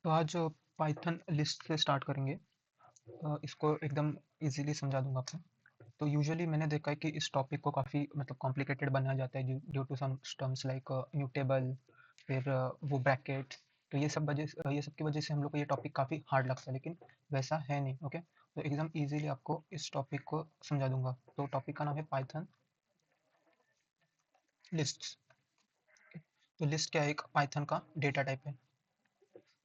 तो आज Python list से स्टार्ट करेंगे। इसको एकदम इजीली समझा दूंगा आपको। तो यूजुअली मैंने देखा है कि इस टॉपिक को काफ़ी मतलब कॉम्प्लिकेटेड बनाया जाता है due to some terms like mutable, फिर वो ब्रैकेट। तो ये सब की वजह से हम लोग को ये टॉपिक काफ़ी हार्ड लगता है, लेकिन वैसा है नहीं। ओके, तो एकदम इजीली आपको इस टॉपिक को समझा दूंगा। तो टॉपिक का नाम है पाइथन लिस्ट्स। तो लिस्ट क्या है? एक पाइथन का डेटा टाइप है।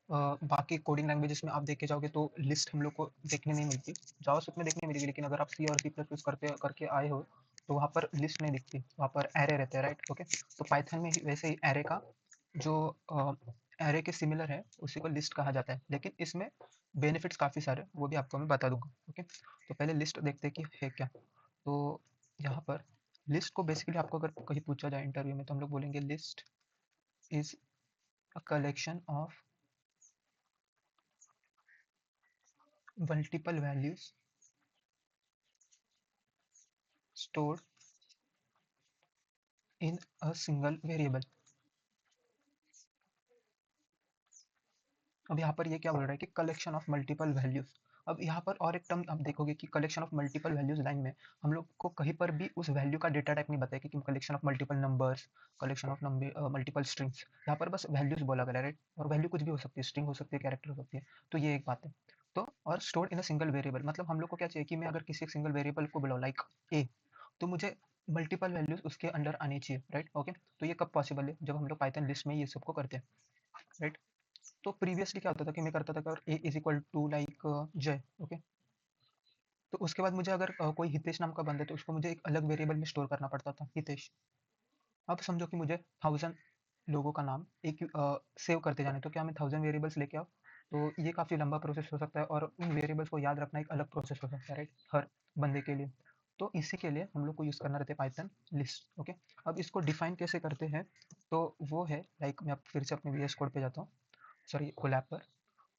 बाकी कोडिंग लैंग्वेजेस में आप देखे जाओगे तो लिस्ट हम लोग को देखने नहीं मिलती। जावास्क्रिप्ट में देखने मिलेगी, लेकिन अगर आप सी और सी प्लस प्लस करते करके आए हो तो वहाँ पर लिस्ट नहीं दिखती, वहाँ पर एरे रहते हैं, राइट? ओके, तो पाइथन में वैसे ही एरे का जो एरे के सिमिलर है उसी को लिस्ट कहा जाता है, लेकिन इसमें बेनिफिट्स काफ़ी सारे, वो भी आपको मैं बता दूंगा। ओके, तो पहले लिस्ट देखते हैं कि है क्या। तो यहाँ पर लिस्ट को बेसिकली आपको अगर कहीं पूछा जाए इंटरव्यू में तो हम लोग बोलेंगे list is a collection of multiple values stored in a single variable। अब यहाँ पर ये क्या बोल रहा है कि कलेक्शन ऑफ मल्टीपल वैल्यूज। अब यहाँ पर और एक टर्म आप देखोगे कि collection of multiple values line में हम लोग को कहीं पर भी उस वैल्यू का डेटा टाइप नहीं बताया कि collection of multiple numbers, collection of multiple strings. यहाँ पर बस वैल्यूज बोला गया है, राइट? और वैल्यू कुछ भी हो सकती है, स्ट्रिंग हो सकती है, कैरेक्टर हो सकती है। तो ये एक बात है। तो और stored in a single variable, मतलब हम लोग को क्या चाहिए कि मैं अगर किसी एक सिंगल वेरिएबल को बुलाऊं लाइक ए, तो मुझे मल्टीपल वैल्यूज उसके अंडर आनी चाहिए, राइट? ओके, तो ये कब पॉसिबल है? जब हम लोग पाइथन लिस्ट में ये सबको करते हैं, राइट? तो प्रीवियसली क्या होता था कि मैं करता था कि अगर ए इज इक्वल टू लाइक जय, ओके, तो उसके बाद मुझे अगर कोई हितेश नाम का बंदा है तो उसको मुझे एक अलग वेरिएबल में स्टोर करना पड़ता था, हितेश। अब समझो कि मुझे 1000 लोगों का नाम एक सेव करते जाने, तो क्या मैं 1000 वेरिएबल्स लेके आऊँ? तो ये काफ़ी लंबा प्रोसेस हो सकता है, और उन वेरिएबल्स को याद रखना एक अलग प्रोसेस हो सकता है, राइट, हर बंदे के लिए। तो इसी के लिए हम लोग को यूज़ करना रहता है पाइथन लिस्ट। ओके, अब इसको डिफाइन कैसे करते हैं? तो वो है लाइक, मैं फिर से अपने वीएस कोड पे जाता हूँ, सॉरी कोलैब पर।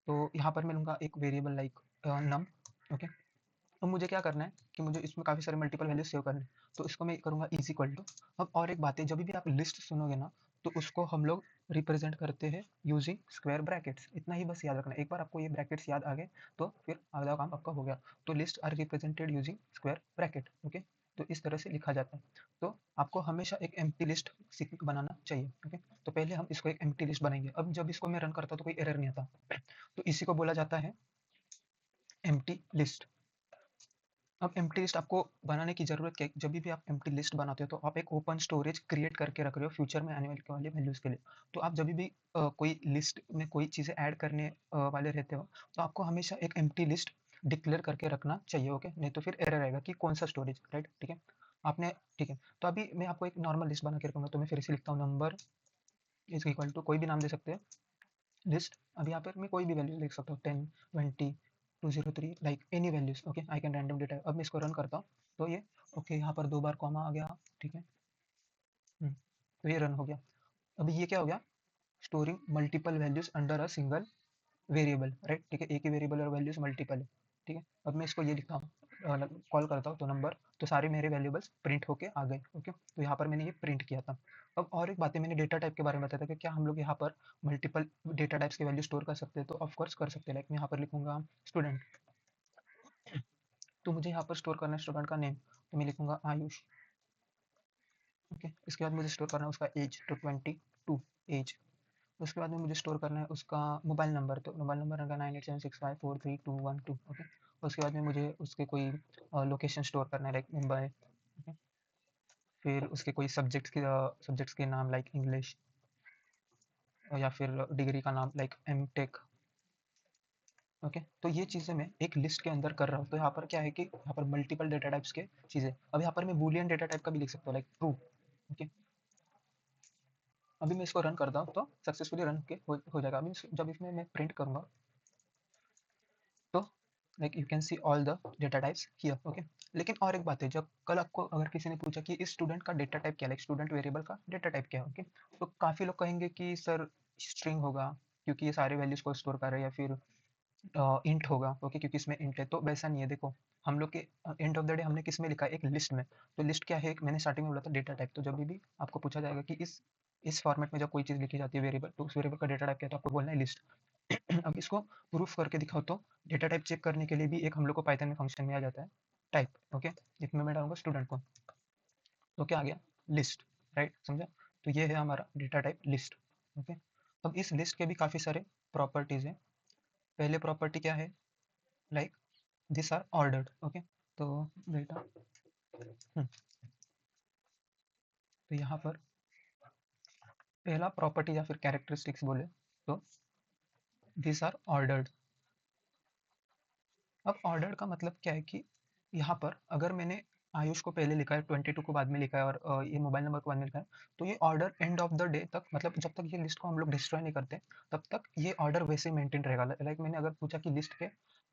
तो यहाँ पर मैं लूँगा एक वेरिएबल लाइक नम। ओके, तो मुझे क्या करना है कि मुझे इसमें काफ़ी सारे मल्टीपल वैल्यूज सेव करने हैं, तो इसको मैं करूँगा इज इक्वल टू। अब और एक बात है, जब भी आप लिस्ट सुनोगे ना तो उसको हम लोग रिप्रेजेंट करते हैं यूजिंग स्क्वायर ब्रैकेट्स। इतना ही बस याद रखना, एक बार आपको ये ब्रैकेट्स याद आ गए तो फिर आधा काम आपका हो गया। तो list are represented using square bracket. Okay, तो इस तरह से लिखा जाता है। तो आपको हमेशा एक एम्प्टी लिस्ट बनाना चाहिए। ओके, तो पहले हम इसको एक एम्प्टी लिस्ट बनाएंगे। अब जब इसको मैं रन करता हूँ तो कोई एरर नहीं आता, तो इसी को बोला जाता है एम्प्टी लिस्ट। अब एम्प्टी लिस्ट आपको बनाने की जरूरत क्या है? जब भी आप एम्प्टी लिस्ट बनाते हो तो आप एक ओपन स्टोरेज क्रिएट करके रख रहे हो फ्यूचर में आने वाले वैल्यूज के लिए। तो आप जब भी कोई लिस्ट में कोई चीज़ें ऐड करने वाले रहते हो तो आपको हमेशा एक एम्प्टी लिस्ट डिक्लेयर करके रखना चाहिए। ओके, नहीं तो फिर एरर आएगा कि कौन सा स्टोरेज, राइट? ठीक है, आपने, ठीक है। तो अभी मैं आपको एक नॉर्मल लिस्ट बना के रखूंगा, तो मैं फिर से लिखता हूँ नंबर इज इक्वल टू, कोई भी नाम दे सकते हैं, लिस्ट। अब यहाँ पर मैं कोई भी वैल्यू लिख सकता हूँ, 10, 20, 203, like any values. Okay, I can random data. अब मैं इसको रन करता हूँ तो ये, ओके, यहाँ पर 2 बार कॉमा आ गया, ठीक है। तो ये रन हो गया। अभी ये क्या हो गया? Storing multiple values under a single variable, right? ठीक है, एक ही वेरिएबल और वैल्यूज मल्टीपल है। ठीक है, अब मैं इसको ये लिखता हूँ, कॉल करता हूँ तो नंबर, तो सारे मेरे वैल्यूबल्स प्रिंट होके आ गए। ओके, तो यहाँ पर मैंने ये प्रिंट किया था। अब और एक बात है, मैंने डेटा टाइप के बारे में बताया था कि क्या हम लोग यहाँ पर मल्टीपल डेटा टाइप्स के वैल्यू स्टोर कर सकते हैं? तो ऑफकोर्स कर सकते हैं। लाइक मैं यहाँ पर लिखूंगा स्टूडेंट, तो मुझे यहाँ पर स्टोर करना है स्टूडेंट का नेम, तो मैं लिखूंगा आयुष। ओके, इसके बाद मुझे स्टोर करना है उसका एज, तो 22 एज। उसके बाद में मुझे स्टोर करना है उसका मोबाइल नंबर, तो मोबाइल नंबर रहेगा 9876543212। ओके, उसके बाद में मुझे उसके कोई लोकेशन स्टोर करना है लाइक मुंबई। ओके, फिर उसके कोई सब्जेक्ट्स के नाम लाइक इंग्लिश, या फिर डिग्री का नाम लाइक एम टेक। ओके, तो ये चीज़ें मैं एक लिस्ट के अंदर कर रहा हूँ। तो यहाँ पर क्या है कि यहाँ पर मल्टीपल डेटा टाइप्स के चीज़ें, अब यहाँ पर मैं बूलियन डेटा टाइप का भी लिख सकता हूँ लाइक ट्रू। ओके, अभी मैं इसको रन करता हूँ तो सक्सेसफुली रन के हो जाएगा। अभी जब इसमें मैं प्रिंट करूँगा तो like you can see all the data types here. Okay, लेकिन और एक बात है, जब कल आपको अगर किसी ने पूछा कि इस स्टूडेंट का डेटा टाइप क्या है, लाइक स्टूडेंट वेरिएबल का डेटा टाइप क्या है, ओके, तो काफ़ी लोग कहेंगे कि सर स्ट्रिंग होगा क्योंकि ये सारे वैल्यूज को स्टोर कर रहे हैं, या फिर इंट होगा, ओके, क्योंकि इसमें इंट है। तो वैसा नहीं है, देखो हम लोग के एंड ऑफ द डे हमने किस में लिखा है? एक लिस्ट में। तो लिस्ट क्या है? एक मैंने स्टार्टिंग में बोला था डेटा टाइप। तो जब भी आपको पूछा जाएगा कि इस फॉर्मेट में जब कोई चीज़ लिखी जाती है वेरिएबल, तो उस वेरिएबल का डेटा टाइप क्या है, तो आपको बोलना है लिस्ट। अब इसको प्रूफ करके दिखाओ तो डेटा टाइप चेक करने के लिए भी एक हम लोग को पाइथन में फंक्शन में आ जाता है टाइप, ओके, जिसमें मैं डालूंगा स्टूडेंट को, तो क्या आ गया, लिस्ट, राइट, समझा। तो ये है हमारा डेटा टाइप लिस्ट, ओके। अब इस लिस्ट के भी काफ़ी सारे प्रॉपर्टीज हैं। पहले प्रॉपर्टी क्या है, like this are ordered, okay. तो डेटा, तो यहाँ पर पहला प्रॉपर्टी या फिर कैरेक्टरिस्टिक्स बोले तो दिस आर ऑर्डर्ड। अब ऑर्डर का मतलब क्या है कि यहाँ पर अगर मैंने आयुष को पहले लिखा है, 22 को बाद में लिखा है, और ये मोबाइल नंबर को बाद में लिखा है, तो ये order end of the day तक, मतलब जब तक ये लिस्ट को हम लोग डिस्ट्रॉय नहीं करते तब तक ये ऑर्डर वैसे ही मेंटेन रहेगा। लाइक मैंने अगर पूछा कि लिस्ट के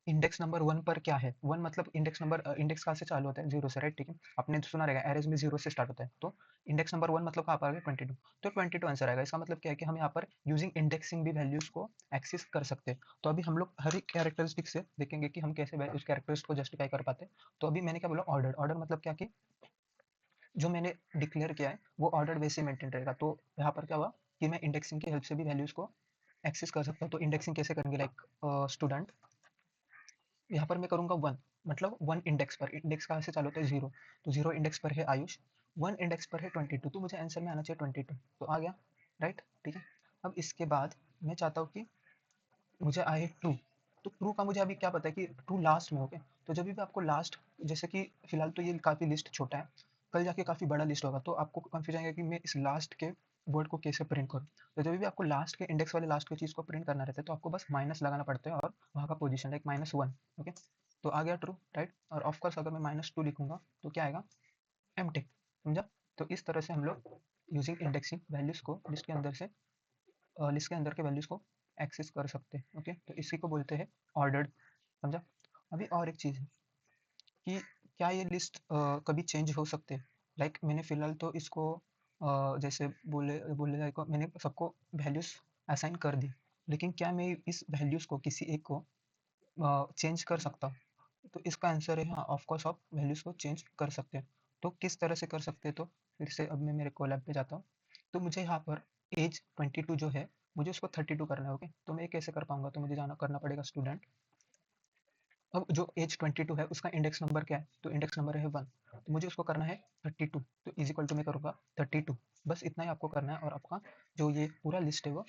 इंडेक्स नंबर 1 पर क्या है, 1 मतलब इंडेक्स नंबर, इंडेक्स कहाँ से चालू होता है, 0 से, राइट, ठीक है। आपने सुना रहेगा एरेज में 0 से स्टार्ट होता है, तो इंडेक्स नंबर 1 मतलब कहाँ पर आ गया, 22, तो 22 आंसर आएगा। इसका मतलब क्या है कि हम यहाँ पर यूजिंग इंडेक्सिंग भी वैल्यूज को एक्सेस कर सकते हैं। तो अभी हम लोग हर एक कैरेक्टरिस्टिक से देखेंगे कि हम कैसे उस कैरेक्टरिस्टिक को जस्टिफाई कर पाते हैं। तो अभी मैंने क्या बोला, ऑर्डर, ऑर्डर मतलब क्या कि जो मैंने डिक्लेयर किया है वो ऑर्डर वैसे मेंटेन रहेगा। तो यहाँ पर क्या हुआ कि मैं इंडेक्सिंग की हेल्प से भी वैल्यूज को एक्सेस कर सकता हूँ। तो इंडेक्सिंग कैसे करेंगे, लाइक स्टूडेंट, यहाँ पर मैं करूँगा 1, मतलब 1 इंडेक्स पर, इंडेक्स कहाँ से चालू होता है, 0, तो 0 इंडेक्स पर है आयुष, 1 इंडेक्स पर है 22, तो मुझे आंसर में आना चाहिए 22, तो आ गया, राइट, ठीक है। अब इसके बाद मैं चाहता हूँ कि मुझे आए ट्रू, तो ट्रू का मुझे अभी क्या पता है कि ट्रू लास्ट में, ओके। तो जब भी आपको लास्ट, जैसे कि फिलहाल तो ये काफ़ी लिस्ट छोटा है, कल जाके काफ़ी बड़ा लिस्ट होगा, तो आपको कंफ्यूजन आएगा कि मैं इस लास्ट के वर्ड को कैसे प्रिंट करूँ। तो जब भी आपको लास्ट के इंडेक्स वाले लास्ट की चीज़ को प्रिंट करना रहता है, तो आपको बस माइनस लगाना पड़ता है और वहाँ का पोजीशन, लाइक -1, ओके। तो आ गया ट्रू, राइट। और ऑफकोर्स अगर मैं -2 लिखूंगा तो क्या आएगा, एम्प्टी, समझा। तो इस तरह से हम लोग यूजिंग इंडेक्सिंग वैल्यूज को लिस्ट के अंदर से, लिस्ट के अंदर के वैल्यूज को एक्सेस कर सकते हैं, ओके। तो इसी को बोलते हैं ऑर्डर्ड, समझा। अभी और एक चीज़ है कि क्या ये लिस्ट कभी चेंज हो सकते हैं। लाइक मैंने फिलहाल तो इसको जैसे बोले बोले लाइक मैंने सबको वैल्यूज असाइन कर दी, लेकिन क्या मैं इस वैल्यूज को किसी एक को चेंज कर सकता हूँ। तो इसका आंसर है हाँ, ऑफ कोर्स आप वैल्यूज को चेंज कर सकते हैं। तो किस तरह से कर सकते हैं, तो फिर से अब मैं मेरे कोलैब पे जाता हूँ। तो मुझे यहाँ पर एज 22 जो है, मुझे उसको 32 करना है, ओके। तो मैं ये कैसे कर पाऊंगा, तो मुझे जाना करना पड़ेगा स्टूडेंट। अब जो एज 22 है उसका इंडेक्स नंबर क्या है, तो इंडेक्स नंबर है 1, तो मुझे उसको करना है 32, तो इज इक्वल टू मैं करूँगा 32, बस इतना ही आपको करना है और आपका जो ये पूरा लिस्ट है वो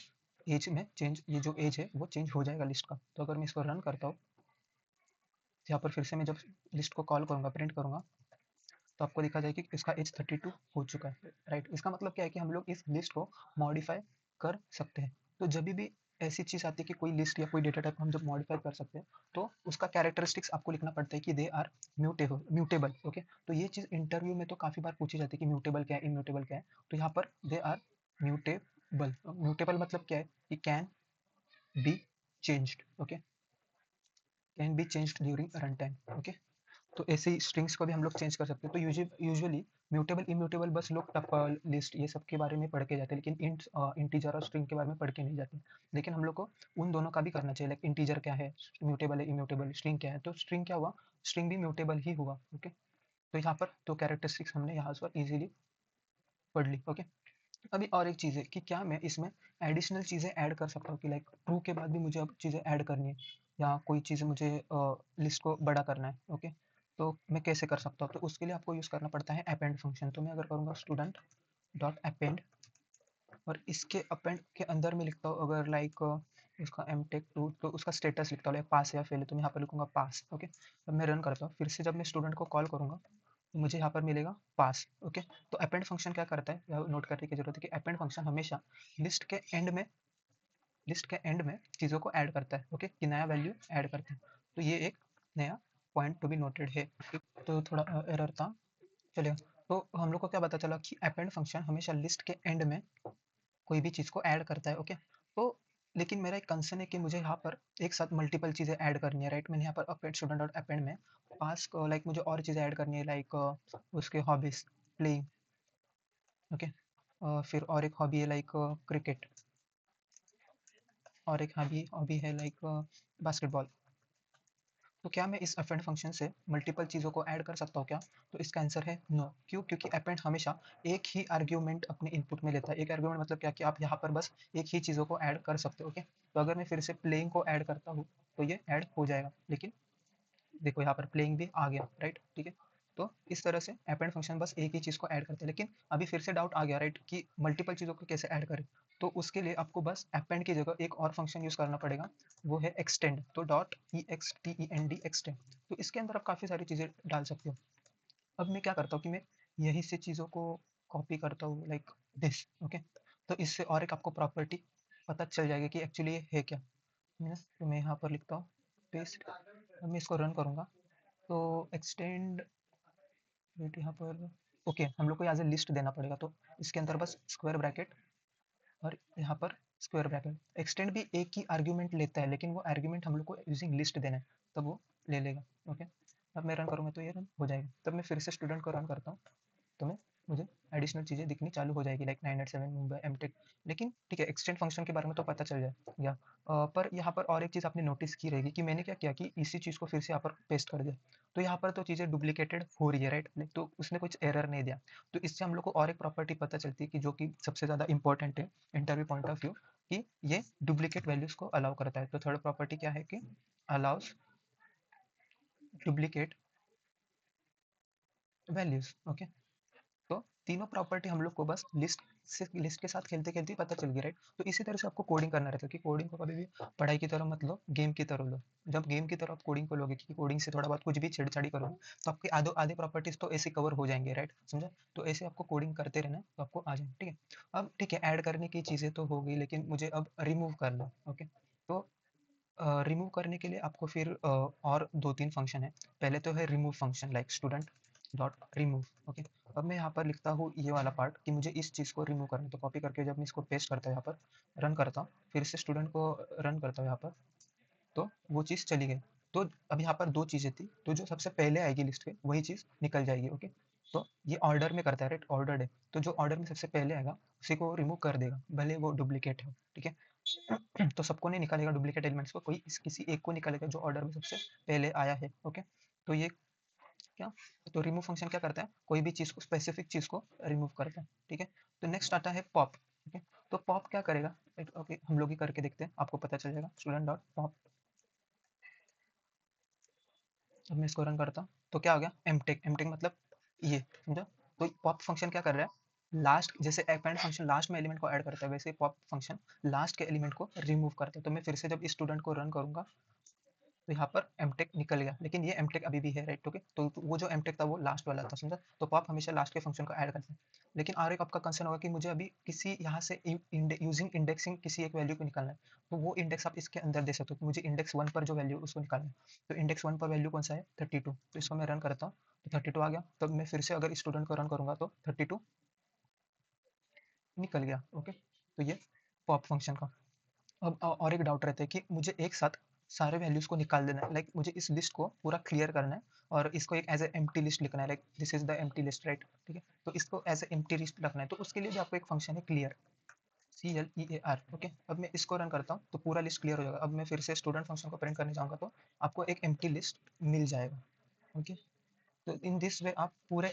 एज में चेंज, ये जो एज है वो चेंज हो जाएगा लिस्ट का। तो अगर मैं इसको रन करता हूँ, यहाँ पर फिर से मैं जब लिस्ट को कॉल करूँगा, प्रिंट करूँगा, तो आपको दिखा जाएगा कि इसका एज 32 हो चुका है, राइट। इसका मतलब क्या है कि हम लोग इस लिस्ट को मॉडिफाई कर सकते हैं। तो जब भी ऐसी चीज़ आती है कि कोई लिस्ट या कोई डेटा टाइप हम जब मॉडिफाई कर सकते हैं, तो उसका कैरेक्टरिस्टिक्स आपको लिखना पड़ता है कि they are mutable, mutable, okay. तो ये चीज़ इंटरव्यू में तो काफ़ी बार पूछी जाती है कि म्यूटेबल क्या है, इम्यूटेबल क्या है। तो यहाँ पर दे आर म्यूटेबल, म्यूटेबल मतलब क्या है कि can be changed, okay, can be changed during run time, okay. तो ऐसे ही स्ट्रिंग्स को भी हम लोग चेंज कर सकते हैं। तो यूजुअली म्यूटेबल इम्यूटेबल बस लोग टपल लिस्ट ये सब के बारे में पढ़ के जाते हैं, लेकिन इंटीजर और स्ट्रिंग के बारे में पढ़ के नहीं जाते। लेकिन हम लोग को उन दोनों का भी करना चाहिए, लाइक इंटीजर क्या है, म्यूटेबल है, इम्यूटेबल, स्ट्रिंग क्या है, तो स्ट्रिंग क्या हुआ, स्ट्रिंग भी म्यूटेबल ही हुआ, ओके। तो यहाँ पर तो कैरेक्टरिस्टिक्स हमने यहाँ पर इजीली पढ़ ली, ओके। अभी और एक चीज़ है कि क्या मैं इसमें एडिशनल चीज़ें ऐड कर सकता हूँ कि लाइक ट्रू के बाद भी मुझे अब चीज़ें ऐड करनी है, या कोई चीज़ मुझे लिस्ट को बड़ा करना है, ओके। तो मैं कैसे कर सकता हूँ, तो उसके लिए आपको यूज़ करना पड़ता है अपेंड फंक्शन। तो मैं अगर करूँगा स्टूडेंट डॉट अपेंड, और इसके अपेंड के अंदर मैं लिखता हूँ अगर लाइक उसका एम टेक टू, तो उसका स्टेटस लिखता हूँ लाइक पास या फेल, तो मैं यहाँ पर लिखूँगा पास, ओके। अब मैं रन करता हूँ, फिर से जब मैं स्टूडेंट को कॉल करूँगा तो मुझे यहाँ पर मिलेगा पास, ओके। तो अपेंड फंक्शन क्या करता है, नोट करने की जरूरत है कि अपेंड फंक्शन हमेशा लिस्ट के एंड में, लिस्ट के एंड में चीज़ों को ऐड करता है, ओके, कि नया वैल्यू ऐड करता है। तो ये एक नया पॉइंट टू बी नोटेड है। तो थोड़ा एरर था, चलिए। तो हम लोग को क्या पता चला कि अपेंड फंक्शन हमेशा लिस्ट के एंड में कोई भी चीज़ को ऐड करता है, ओके। तो लेकिन मेरा एक कंसर्न है कि मुझे यहाँ पर एक साथ मल्टीपल चीज़ें ऐड करनी है, राइट। मैंने यहाँ पर अपेंड स्टूडेंट डॉट अपेंड में पास लाइक मुझे और चीज़ें ऐड करनी है, लाइक उसके हॉबीज, प्लेइंग, ओके। फिर और एक हॉबी है लाइक क्रिकेट, और एक हॉबी हॉबी है लाइक बास्केटबॉल। तो क्या मैं इस अपेंड फंक्शन से मल्टीपल चीज़ों को ऐड कर सकता हूँ क्या? तो इसका आंसर है नो। क्यों? क्योंकि अपेंड हमेशा एक ही आर्ग्यूमेंट अपने इनपुट में लेता है। एक आर्ग्यूमेंट मतलब क्या कि आप यहाँ पर बस एक ही चीज़ों को ऐड कर सकते हो। ओके, तो अगर मैं फिर से प्लेइंग को ऐड करता हूँ तो ये ऐड हो जाएगा, लेकिन देखो यहाँ पर प्लेइंग भी आ गया, राइट? ठीक है, तो इस तरह से अपेंड फंक्शन बस एक ही चीज़ को ऐड करते हैं। लेकिन अभी फिर से डाउट आ गया, राइट, कि मल्टीपल चीज़ों को कैसे ऐड करें? तो उसके लिए आपको बस अपेंड की जगह एक और फंक्शन यूज़ करना पड़ेगा, वो है एक्सटेंड। तो dot E X T E N D extend. तो इसके अंदर आप काफ़ी सारी चीज़ें डाल सकते हो। अब मैं क्या करता हूँ कि मैं यहीं से चीज़ों को कॉपी करता हूँ, लाइक दिस। ओके, तो इससे और एक आपको प्रॉपर्टी पता चल जाएगी कि एक्चुअली ये है क्या। तो मैं यहाँ पर लिखता हूँ पेस्ट। अब मैं इसको रन करूँगा तो एक्सटेंड, वेट यहाँ पर, ओके, हम लोग को एज ए लिस्ट देना पड़ेगा। तो इसके अंदर बस स्क्वायर ब्रैकेट और यहाँ पर स्क्वायर ब्रैकेट। एक्सटेंड भी एक ही आर्ग्यूमेंट लेता है, लेकिन वो आर्ग्यूमेंट हम लोग को यूजिंग लिस्ट देना है, तब वो ले लेगा। ओके, अब मैं रन करूँगा तो ये रन हो जाएगा। तब मैं फिर से स्टूडेंट को रन करता हूँ तो मैं मुझे एडिशनल चीज़ें दिखनी चालू हो जाएगी, लाइक 987 मुंबई एमटेक। लेकिन ठीक है, एक्सटेंड फंक्शन के बारे में तो पता चल जाए। पर यहाँ पर और एक चीज़ आपने नोटिस की रहेगी कि मैंने क्या किया कि इसी चीज़ को फिर से यहाँ पर पेस्ट कर दिया। तो यहाँ पर तो चीज़ें डुप्लीकेटेड हो रही है, राइट? तो उसने कुछ एरर नहीं दिया। तो इससे हम लोग को और एक प्रॉपर्टी पता चलती है कि जो कि सबसे ज़्यादा इंपॉर्टेंट है इंटरव्यू पॉइंट ऑफ व्यू, कि ये डुप्लीकेट वैल्यूज़ को अलाउ करता है। तो थर्ड प्रॉपर्टी क्या है कि अलाउज डुप्लीकेट वैल्यूज़। ओके, तो तीनों प्रॉपर्टी हम लोग को बस लिस्ट के साथ खेलते खेलते ही पता चल गई, राइट? तो इसी तरह से आपको कोडिंग करना रहता है कि कोडिंग को कभी भी पढ़ाई की तरह मत लो, गेम की तरह लो। जब गेम की तरह आप कोडिंग को लोगे कि कोडिंग से थोड़ा बहुत कुछ भी छेड़छाड़ी करोगे तो आपके आधे आधे प्रॉपर्टीज तो ऐसे कवर हो जाएंगे, राइट? समझा? तो ऐसे आपको कोडिंग करते रहना तो आपको आ जाए, ठीक है? अब ठीक है, ऐड करने की चीज़ें तो हो गई, लेकिन मुझे अब रिमूव करना। ओके, तो रिमूव करने के लिए आपको फिर और दो तीन फंक्शन है। पहले तो है remove function, like student dot remove. Okay, अब मैं यहाँ पर लिखता हूँ ये वाला पार्ट कि मुझे इस चीज़ को रिमूव करना है। तो कॉपी करके जब मैं इसको पेस्ट करता हूँ यहाँ पर, रन करता हूँ, फिर से स्टूडेंट को रन करता हूँ यहाँ पर, तो वो चीज़ चली गई। तो अब यहाँ पर दो चीज़ें थी, तो जो सबसे पहले आएगी लिस्ट के वही चीज़ निकल जाएगी। ओके, तो ये ऑर्डर में करता है, राइट? ऑर्डर्ड है, तो जो ऑर्डर में सबसे पहले आएगा उसी को रिमूव कर देगा, भले वो डुप्लीकेट हो, ठीक है? तो सबको नहीं निकालेगा डुप्लीकेट एलिमेंट्स को, कोई किसी एक को निकालेगा जो ऑर्डर में सबसे पहले आया है। ओके, तो ये क्या, तो रिमूव फंक्शन क्या करता है, कोई भी चीज़ को, स्पेसिफिक चीज़ को रिमूव करता है, ठीक है? तो नेक्स्ट आता है पॉप। ओके, तो पॉप क्या करेगा? ओके, हम लोग ही करके देखते हैं, आपको पता चल जाएगा। स्टूडेंट डॉट पॉप, अब मैं इसको रन करता हूँ तो क्या हो गया, एमटेक। एमटेक मतलब ये, समझा? तो पॉप फंक्शन क्या कर रहा है, लास्ट, जैसे अपेंड फंक्शन लास्ट में एलिमेंट को ऐड करता है, वैसे पॉप फंक्शन लास्ट के एलिमेंट को रिमूव करता है। तो मैं फिर से जब इस स्टूडेंट को रन करूंगा तो यहाँ पर एमटेक निकल गया, लेकिन ये एमटेक अभी भी है, राइट? ओके, तो वो जो एमटेक था वो लास्ट वाला था, समझा? तो पॉप हमेशा लास्ट के फंक्शन को ऐड करते हैं। लेकिन और एक आपका कंसर्न होगा कि मुझे अभी किसी यहाँ से यूजिंग इंडेक्सिंग किसी एक वैल्यू को निकालना है, तो वो इंडेक्स आप इसके अंदर दे सकते हो कि मुझे इंडेक्स 1 पर जो वैल्यू उसको निकालना है। तो इंडेक्स 1 पर वैल्यू कौन सा है, 32। तो इसको मैं रन करता हूँ तो 32 आ गया। तब मैं फिर से अगर स्टूडेंट को रन करूंगा तो 32 निकल गया। ओके, तो ये पॉप फंक्शन का। अब और एक डाउट रहता है कि मुझे एक साथ सारे वैल्यूज को निकाल देना है, लाइक मुझे इस लिस्ट को पूरा क्लियर करना है और इसको एक एज ए एम्प्टी लिस्ट लिखना है, like this is the empty list, right? ठीक है, तो इसको एज ए एम्प्टी लिस्ट रखना है। तो उसके लिए भी आपको एक फंक्शन है क्लियर, CLEAR। ओके, अब मैं इसको रन करता हूँ तो पूरा लिस्ट क्लियर हो जाएगा। अब मैं फिर से स्टूडेंट फंक्शन को प्रिंट करने जाऊँगा तो आपको एक एम्प्टी लिस्ट मिल जाएगा। ओके, तो इन दिस वे आप पूरे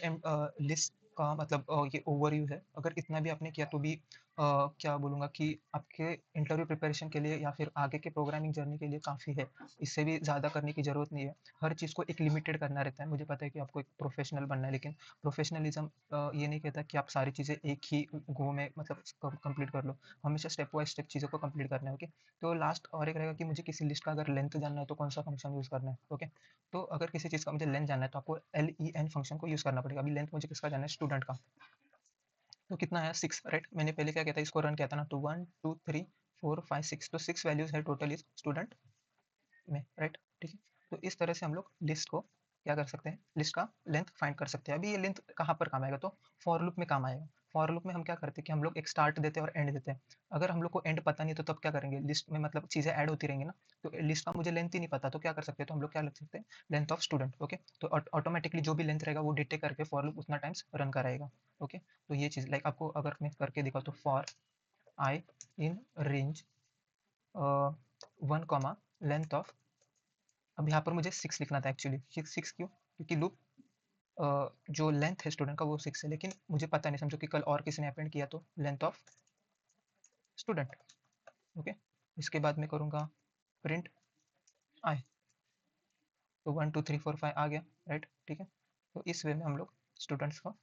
लिस्ट का मतलब ये ओवरव्यू है। अगर इतना भी आपने किया तो भी क्या बोलूँगा कि आपके इंटरव्यू प्रिपरेशन के लिए या फिर आगे के प्रोग्रामिंग जर्नी के लिए काफ़ी है। इससे भी ज़्यादा करने की ज़रूरत नहीं है। हर चीज़ को एक लिमिटेड करना रहता है। मुझे पता है कि आपको एक प्रोफेशनल बनना है, लेकिन प्रोफेशनलिज्म ये नहीं कहता कि आप सारी चीज़ें एक ही गो में मतलब कंप्लीट कर लो। हमेशा स्टेप बाय स्टेप चीज़ों को कंप्लीट करना है। ओके, तो लास्ट और एक रहेगा कि मुझे किसी लिस्ट का अगर लेंथ जानना है तो कौन सा फंक्शन यूज़ करना है। ओके, तो अगर किसी चीज़ का मुझे लेंथ जानना है तो आपको len फंक्शन को यूज़ करना पड़ेगा। अभी लेंथ मुझे किसका जानना है, स्टूडेंट का। तो कितना आया, 6, राइट? मैंने पहले क्या किया था, इसको रन किया था ना, तो 1 2 3 4 5 6, तो 6 वैल्यूज है टोटल इस स्टूडेंट में, राइट? ठीक है, तो इस तरह से हम लोग लिस्ट को क्या कर सकते हैं, लिस्ट का लेंथ फाइंड कर सकते हैं। अभी ये लेंथ कहाँ पर काम आएगा, तो फॉर लूप में काम आएगा। फॉर लूप में हम क्या करते हैं कि हम लोग एक स्टार्ट देते हैं और एंड देते हैं। अगर हम लोग को एंड पता नहीं तो तब क्या करेंगे, लिस्ट में मतलब चीज़ें ऐड होती रहेंगी ना, तो लिस्ट का मुझे लेंथ ही नहीं पता तो क्या कर सकते हैं, तो हम लोग क्या लिख सकते हैं, लेंथ ऑफ स्टूडेंट। ओके, तो ऑटोमेटिकली जो भी लेंथ रहेगा वो डिटेक्ट करके फॉर लूप उतना टाइम्स रन कराएगा। ओके, तो ये चीज़ लाइक आपको अगर मैं करके दिखा तो for I in range 1 comma length of अब यहाँ पर मुझे 6 लिखना था एक्चुअली। 6 क्यों? क्योंकि लूप जो लेंथ है स्टूडेंट का वो 6 है, लेकिन मुझे पता नहीं, समझो कि कल और किसी ने अपेंड किया तो लेंथ ऑफ स्टूडेंट। ओके, इसके बाद मैं करूँगा प्रिंट आई, तो 1 2 3 4 5 आ गया, राइट, ठीक है। तो इस वे में हम लोग स्टूडेंट्स का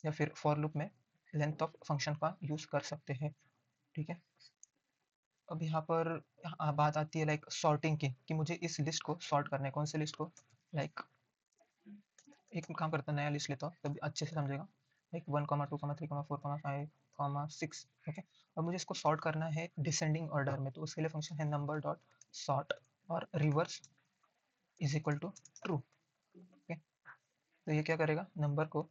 या फिर फॉर लूप में लेंथ ऑफ फंक्शन का यूज़ कर सकते हैं, ठीक है। अब यहाँ पर बात आती है लाइक सॉर्टिंग की, कि मुझे इस लिस्ट को सॉर्ट करना है। कौन से लिस्ट को? लाइक एक काम करता हूँ, नया लिस्ट लेता हूँ तभी अच्छे से समझेगा। Like 1 2 3 4 5 6, okay. अब मुझे इसको सॉर्ट करना है डिसेंडिंग ऑर्डर में, तो उसके लिए फंक्शन है नंबर डॉट सॉर्ट और reverse is equal to true, okay. तो ये क्या करेगा, नंबर को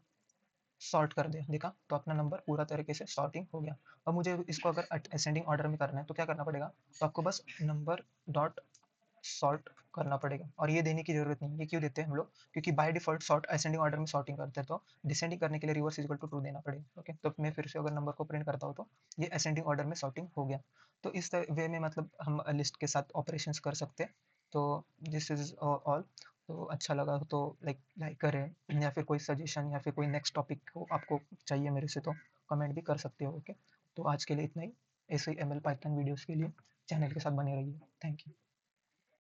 सॉर्ट कर दिया, देखा, तो अपना नंबर पूरा तरीके से सॉर्टिंग हो गया। अब मुझे इसको अगर असेंडिंग ऑर्डर में करना है तो क्या करना पड़ेगा, तो आपको बस नंबर डॉट सॉर्ट करना पड़ेगा, और ये देने की जरूरत नहीं। ये क्यों देते हैं हम लोग? क्योंकि by default sort ascending order में सॉर्टिंग करते हैं, तो डिसेंडिंग करने के लिए रिवर्स इक्वल टू ट्रू देना पड़ेगा, ओके। तो मैं फिर से अगर नंबर को प्रिंट करता हूँ तो ये असेंडिंग ऑर्डर में सॉर्टिंग हो गया। तो इस वे में मतलब हम लिस्ट के साथ ऑपरेशंस कर सकते हैं। तो दिस इज ऑल। तो अच्छा लगा हो तो लाइक करें, या फिर कोई सजेशन या फिर कोई नेक्स्ट टॉपिक को आपको चाहिए मेरे से तो कमेंट भी कर सकते हो, ओके। तो आज के लिए इतना ही। ऐसे ही एम एल पाइथन वीडियोज़ के लिए चैनल के साथ बने रहिए। Thank you.